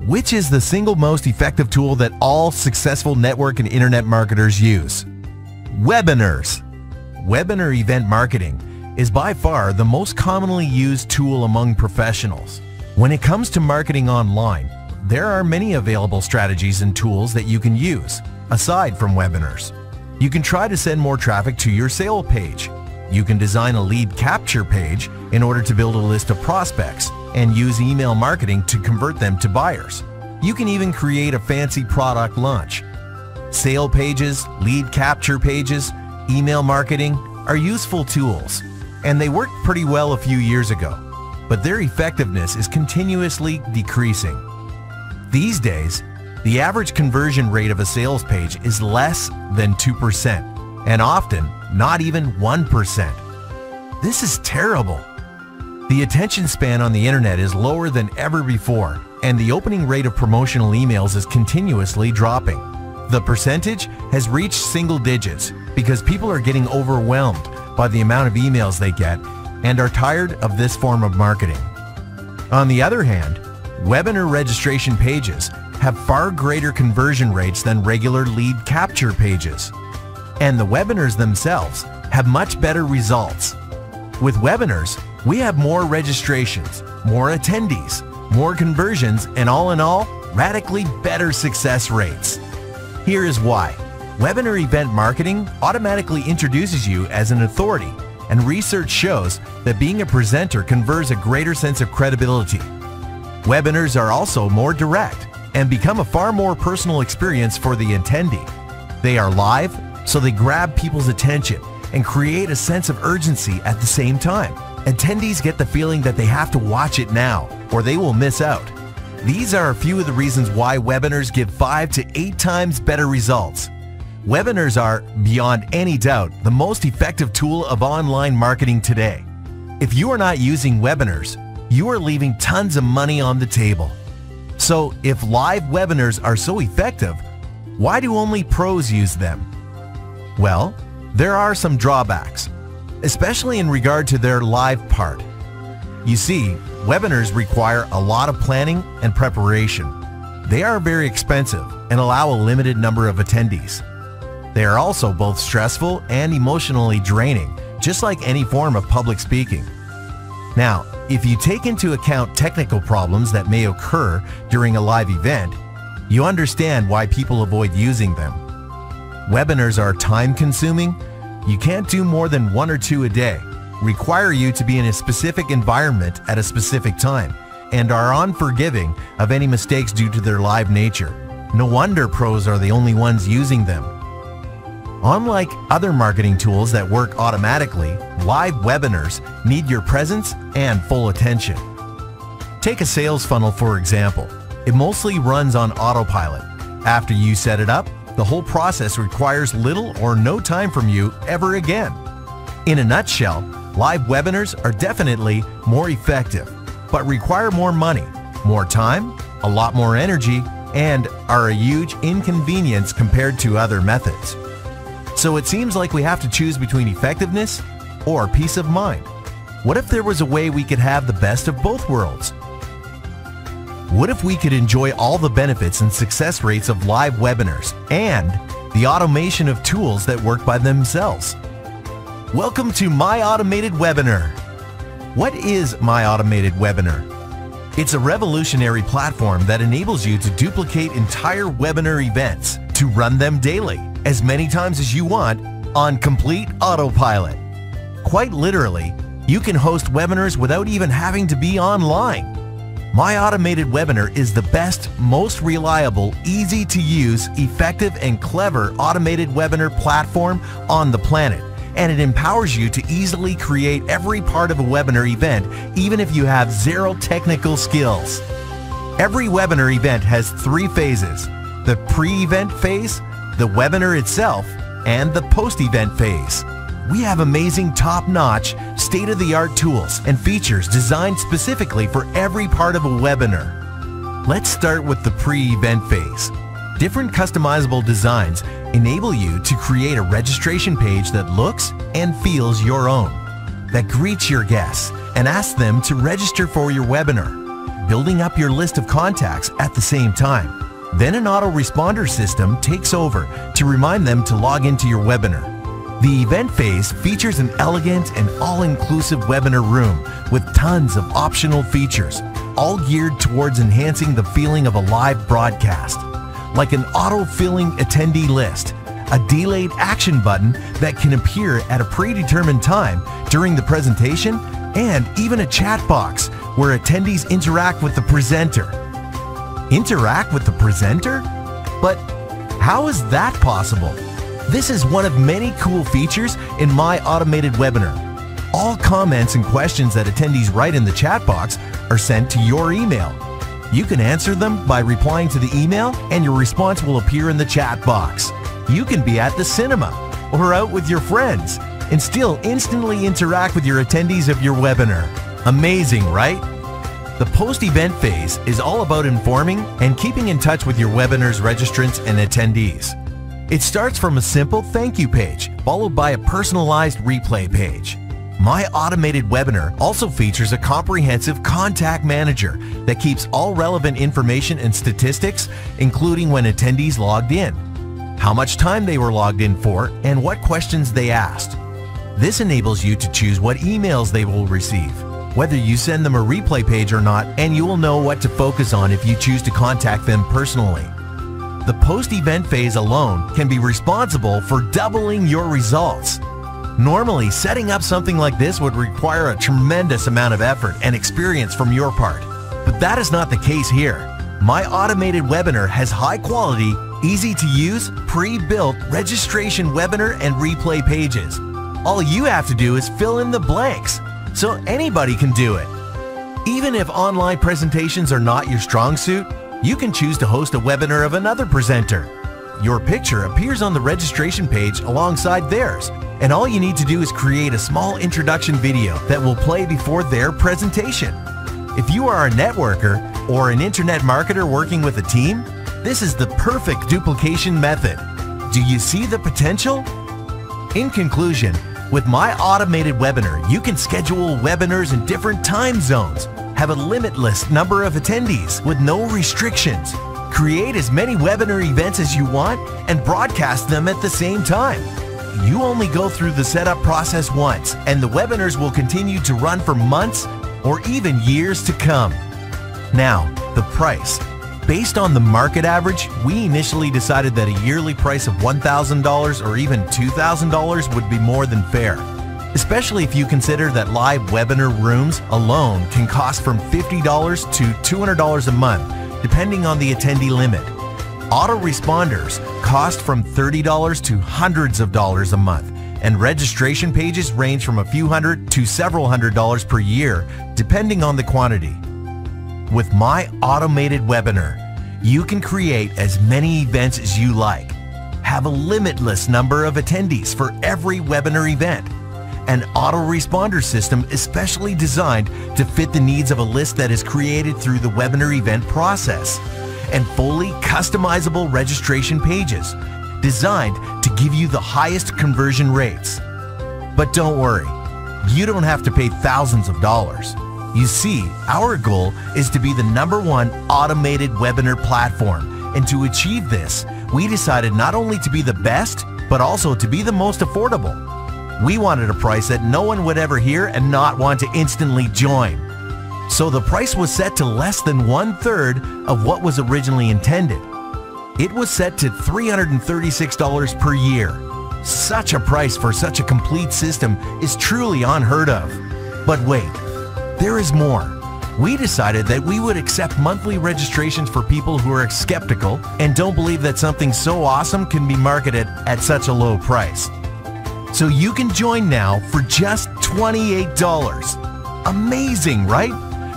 Which is the single most effective tool that all successful network and internet marketers use? Webinars. Webinar event marketing is by far the most commonly used tool among professionals. When it comes to marketing online, there are many available strategies and tools that you can use, aside from webinars. You can try to send more traffic to your sale page. You can design a lead capture page in order to build a list of prospects and use email marketing to convert them to buyers. You can even create a fancy product launch. Sale pages, lead capture pages, email marketing are useful tools, and they worked pretty well a few years ago, but their effectiveness is continuously decreasing. These days, the average conversion rate of a sales page is less than 2%, and often not even 1%. This is terrible. The attention span on the internet is lower than ever before, and the opening rate of promotional emails is continuously dropping. The percentage has reached single digits because people are getting overwhelmed by the amount of emails they get and are tired of this form of marketing. On the other hand, webinar registration pages have far greater conversion rates than regular lead capture pages, and the webinars themselves have much better results. With webinars, we have more registrations, more attendees, more conversions, and all in all, radically better success rates. Here is why. Webinar event marketing automatically introduces you as an authority, and research shows that being a presenter confers a greater sense of credibility. Webinars are also more direct and become a far more personal experience for the attendee. They are live, so they grab people's attention and create a sense of urgency at the same time. Attendees get the feeling that they have to watch it now or they will miss out. These are a few of the reasons why webinars give 5 to 8 times better results. Webinars are, beyond any doubt, the most effective tool of online marketing today. If you are not using webinars, you are leaving tons of money on the table. So, if live webinars are so effective, why do only pros use them? Well, there are some drawbacks, especially in regard to their live part. You see, webinars require a lot of planning and preparation. They are very expensive and allow a limited number of attendees. They are also both stressful and emotionally draining, just like any form of public speaking. Now, if you take into account technical problems that may occur during a live event, you understand why people avoid using them. Webinars are time-consuming. You can't do more than 1 or 2 a day, require you to be in a specific environment at a specific time, and are unforgiving of any mistakes due to their live nature. No wonder pros are the only ones using them. Unlike other marketing tools that work automatically, live webinars need your presence and full attention. Take a sales funnel, for example. It mostly runs on autopilot. After you set it up, the whole process requires little or no time from you ever again. In a nutshell, live webinars are definitely more effective, but require more money, more time, a lot more energy, and are a huge inconvenience compared to other methods. So it seems like we have to choose between effectiveness or peace of mind. What if there was a way we could have the best of both worlds? What if we could enjoy all the benefits and success rates of live webinars and the automation of tools that work by themselves? Welcome to My Automated Webinar. What is My Automated Webinar? It's a revolutionary platform that enables you to duplicate entire webinar events, to run them daily, as many times as you want, on complete autopilot. Quite literally, you can host webinars without even having to be online. My Automated Webinar is the best, most reliable, easy to use, effective, and clever automated webinar platform on the planet, and it empowers you to easily create every part of a webinar event, even if you have zero technical skills. Every webinar event has 3 phases: the pre-event phase, the webinar itself, and the post-event phase. We have amazing top-notch, state-of-the-art tools and features designed specifically for every part of a webinar. Let's start with the pre-event phase. Different customizable designs enable you to create a registration page that looks and feels your own, that greets your guests and asks them to register for your webinar. building up your list of contacts at the same time. Then an autoresponder system takes over to remind them to log into your webinar. The event phase features an elegant and all-inclusive webinar room with tons of optional features, all geared towards enhancing the feeling of a live broadcast, like an auto-filling attendee list, a delayed action button that can appear at a predetermined time during the presentation, and even a chat box where attendees interact with the presenter. Interact with the presenter? But how is that possible? This is one of many cool features in My Automated Webinar. All comments and questions that attendees write in the chat box are sent to your email. You can answer them by replying to the email, and your response will appear in the chat box. You can be at the cinema or out with your friends and still instantly interact with your attendees of your webinar. Amazing, right? The post-event phase is all about informing and keeping in touch with your webinar's registrants and attendees. It starts from a simple thank you page, followed by a personalized replay page. My Automated Webinar also features a comprehensive contact manager that keeps all relevant information and statistics, including when attendees logged in, how much time they were logged in for, and what questions they asked. This enables you to choose what emails they will receive, whether you send them a replay page or not, and you will know what to focus on if you choose to contact them personally. The post-event phase alone can be responsible for doubling your results. Normally, setting up something like this would require a tremendous amount of effort and experience from your part, but that is not the case here. My Automated Webinar has high-quality, easy-to-use, pre-built registration webinar and replay pages. All you have to do is fill in the blanks, so anybody can do it. Even if online presentations are not your strong suit, you can choose to host a webinar of another presenter. Your picture appears on the registration page alongside theirs, and all you need to do is create a small introduction video that will play before their presentation. If you are a networker or an internet marketer working with a team, this is the perfect duplication method. Do you see the potential? In conclusion, with My Automated Webinar, you can schedule webinars in different time zones, have a limitless number of attendees with no restrictions, create as many webinar events as you want, and broadcast them at the same time. You only go through the setup process once, and the webinars will continue to run for months or even years to come. Now, the price. Based on the market average, we initially decided that a yearly price of $1,000 or even $2,000 would be more than fair, especially if you consider that live webinar rooms alone can cost from $50 to $200 a month, depending on the attendee limit. Autoresponders cost from $30 to hundreds of dollars a month, and registration pages range from a few hundred to several $100s per year, depending on the quantity. With My Automated Webinar, you can create as many events as you like, have a limitless number of attendees for every webinar event, an autoresponder system especially designed to fit the needs of a list that is created through the webinar event process, and fully customizable registration pages designed to give you the highest conversion rates. But don't worry, you don't have to pay thousands of dollars. You see, our goal is to be the #1 automated webinar platform, and to achieve this, we decided not only to be the best, but also to be the most affordable. We wanted a price that no one would ever hear and not want to instantly join. So the price was set to less than 1/3 of what was originally intended. It was set to $336 per year. Such a price for such a complete system is truly unheard of. But wait, there is more. We decided that we would accept monthly registrations for people who are skeptical and don't believe that something so awesome can be marketed at such a low price. So you can join now for just $28. Amazing, right?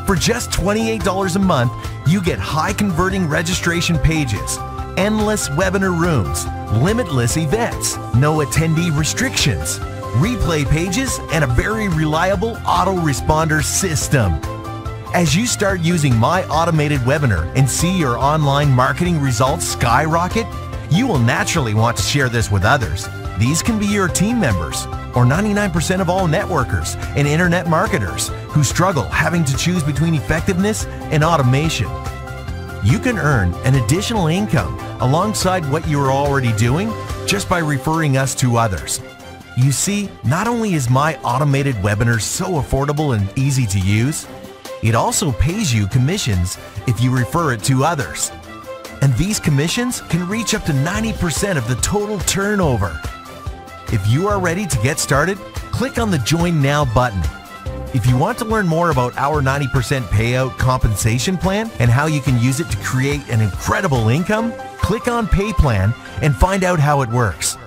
For just $28 a month, you get high converting registration pages, endless webinar rooms, limitless events, no attendee restrictions, replay pages, and a very reliable autoresponder system. As you start using My Automated Webinar and see your online marketing results skyrocket, you will naturally want to share this with others. These can be your team members or 99% of all networkers and internet marketers who struggle having to choose between effectiveness and automation. You can earn an additional income alongside what you are already doing just by referring us to others. You see, not only is my automated webinar so affordable and easy to use, it also pays you commissions if you refer it to others. And these commissions can reach up to 90% of the total turnover. If you are ready to get started, click on the Join Now button. If you want to learn more about our 90% payout compensation plan and how you can use it to create an incredible income, click on Pay Plan and find out how it works.